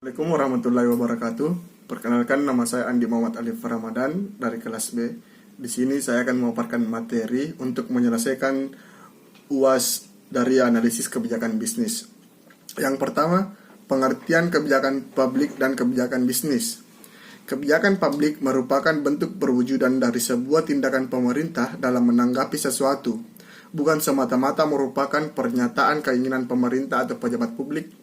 Assalamualaikum warahmatullahi wabarakatuh. Perkenalkan, nama saya Andi Muhammad Alif Ramadan dari kelas B. Di sini saya akan memaparkan materi untuk menyelesaikan UAS dari analisis kebijakan bisnis. Yang pertama, pengertian kebijakan publik dan kebijakan bisnis. Kebijakan publik merupakan bentuk perwujudan dari sebuah tindakan pemerintah dalam menanggapi sesuatu, bukan semata-mata merupakan pernyataan keinginan pemerintah atau pejabat publik.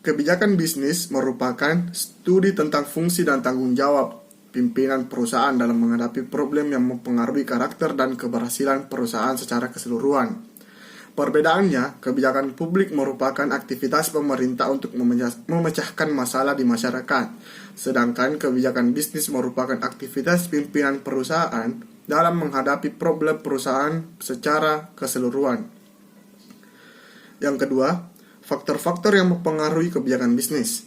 Kebijakan bisnis merupakan studi tentang fungsi dan tanggung jawab pimpinan perusahaan dalam menghadapi problem yang mempengaruhi karakter dan keberhasilan perusahaan secara keseluruhan. Perbedaannya, kebijakan publik merupakan aktivitas pemerintah untuk memecahkan masalah di masyarakat, sedangkan kebijakan bisnis merupakan aktivitas pimpinan perusahaan dalam menghadapi problem perusahaan secara keseluruhan. Yang kedua, faktor-faktor yang mempengaruhi kebijakan bisnis.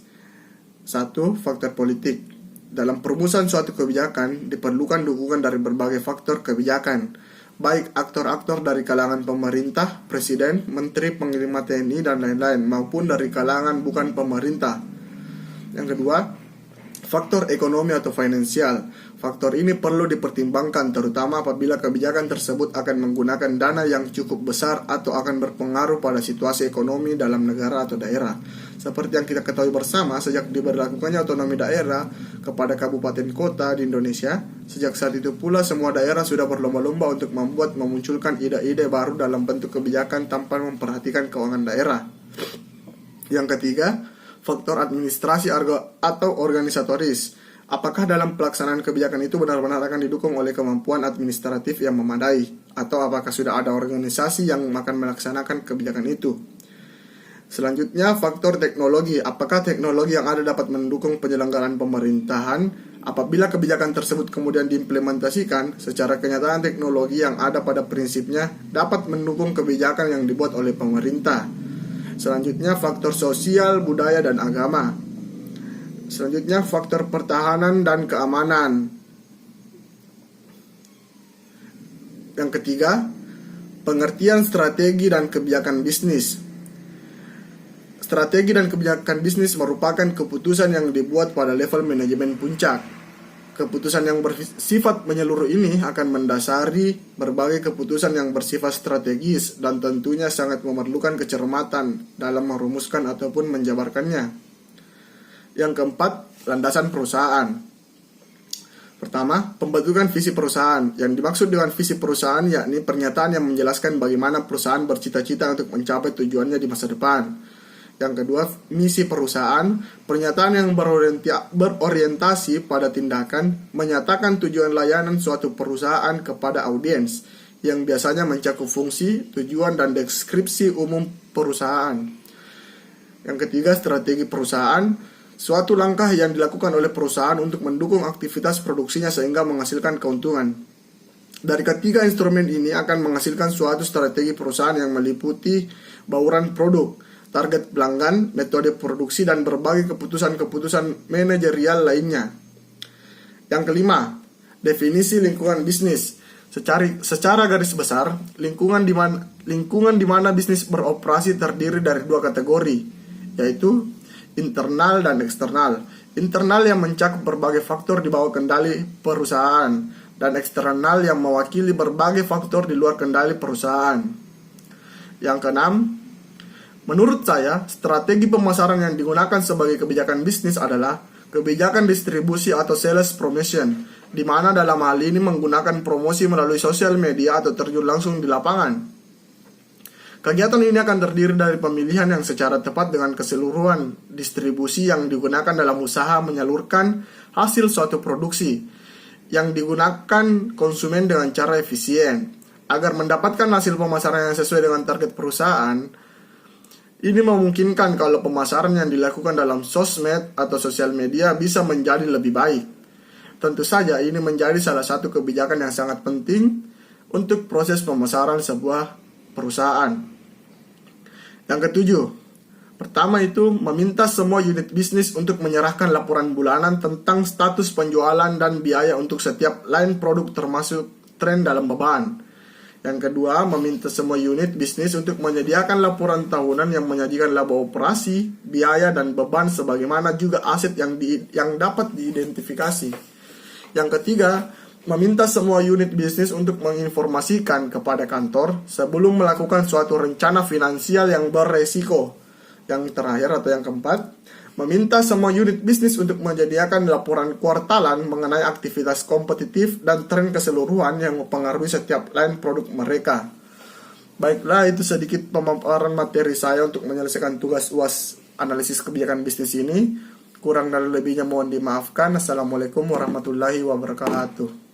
1. Faktor politik. Dalam perumusan suatu kebijakan, diperlukan dukungan dari berbagai faktor kebijakan, baik aktor-aktor dari kalangan pemerintah, presiden, menteri, panglima TNI, dan lain-lain, maupun dari kalangan bukan pemerintah. Yang kedua, faktor ekonomi atau finansial. Faktor ini perlu dipertimbangkan terutama apabila kebijakan tersebut akan menggunakan dana yang cukup besar atau akan berpengaruh pada situasi ekonomi dalam negara atau daerah. Seperti yang kita ketahui bersama, sejak diberlakukannya otonomi daerah kepada kabupaten kota di Indonesia, sejak saat itu pula semua daerah sudah berlomba-lomba untuk memunculkan ide-ide baru dalam bentuk kebijakan tanpa memperhatikan keuangan daerah. Yang ketiga, faktor administrasi atau organisatoris. Apakah dalam pelaksanaan kebijakan itu benar-benar akan didukung oleh kemampuan administratif yang memadai, atau apakah sudah ada organisasi yang akan melaksanakan kebijakan itu? Selanjutnya, faktor teknologi. Apakah teknologi yang ada dapat mendukung penyelenggaraan pemerintahan? Apabila kebijakan tersebut kemudian diimplementasikan, secara kenyataan teknologi yang ada pada prinsipnya dapat mendukung kebijakan yang dibuat oleh pemerintah. Selanjutnya, faktor sosial, budaya, dan agama. Selanjutnya, faktor pertahanan dan keamanan. Yang ketiga, pengertian strategi dan kebijakan bisnis. Strategi dan kebijakan bisnis merupakan keputusan yang dibuat pada level manajemen puncak. Keputusan yang bersifat menyeluruh ini akan mendasari berbagai keputusan yang bersifat strategis dan tentunya sangat memerlukan kecermatan dalam merumuskan ataupun menjabarkannya. Yang keempat, landasan perusahaan. Pertama, pembentukan visi perusahaan. Yang dimaksud dengan visi perusahaan yakni pernyataan yang menjelaskan bagaimana perusahaan bercita-cita untuk mencapai tujuannya di masa depan. Yang kedua, misi perusahaan. Pernyataan yang berorientasi pada tindakan, menyatakan tujuan layanan suatu perusahaan kepada audiens, yang biasanya mencakup fungsi, tujuan, dan deskripsi umum perusahaan. Yang ketiga, strategi perusahaan. Suatu langkah yang dilakukan oleh perusahaan untuk mendukung aktivitas produksinya sehingga menghasilkan keuntungan. Dari ketiga instrumen ini akan menghasilkan suatu strategi perusahaan yang meliputi bauran produk, target pelanggan, metode produksi, dan berbagai keputusan-keputusan manajerial lainnya. Yang kelima, definisi lingkungan bisnis. Secara garis besar, lingkungan di mana bisnis beroperasi terdiri dari dua kategori, yaitu internal dan eksternal. Internal yang mencakup berbagai faktor di bawah kendali perusahaan, dan eksternal yang mewakili berbagai faktor di luar kendali perusahaan. Yang keenam, menurut saya, strategi pemasaran yang digunakan sebagai kebijakan bisnis adalah kebijakan distribusi atau sales promotion, di mana dalam hal ini menggunakan promosi melalui sosial media atau terjun langsung di lapangan. Kegiatan ini akan terdiri dari pemilihan yang secara tepat dengan keseluruhan distribusi yang digunakan dalam usaha menyalurkan hasil suatu produksi yang digunakan konsumen dengan cara efisien. Agar mendapatkan hasil pemasaran yang sesuai dengan target perusahaan, ini memungkinkan kalau pemasaran yang dilakukan dalam sosmed atau sosial media bisa menjadi lebih baik. Tentu saja ini menjadi salah satu kebijakan yang sangat penting untuk proses pemasaran sebuah perusahaan. Yang ketujuh, pertama itu meminta semua unit bisnis untuk menyerahkan laporan bulanan tentang status penjualan dan biaya untuk setiap line produk termasuk tren dalam beban. Yang kedua, meminta semua unit bisnis untuk menyediakan laporan tahunan yang menyajikan laba operasi, biaya, dan beban sebagaimana juga aset yang dapat diidentifikasi. Yang ketiga, meminta semua unit bisnis untuk menginformasikan kepada kantor sebelum melakukan suatu rencana finansial yang beresiko. Yang terakhir atau yang keempat, meminta semua unit bisnis untuk menyediakan laporan kuartalan mengenai aktivitas kompetitif dan tren keseluruhan yang mempengaruhi setiap line produk mereka. Baiklah, itu sedikit pemaparan materi saya untuk menyelesaikan tugas UAS analisis kebijakan bisnis ini. Kurang dan lebihnya mohon dimaafkan. Assalamualaikum warahmatullahi wabarakatuh.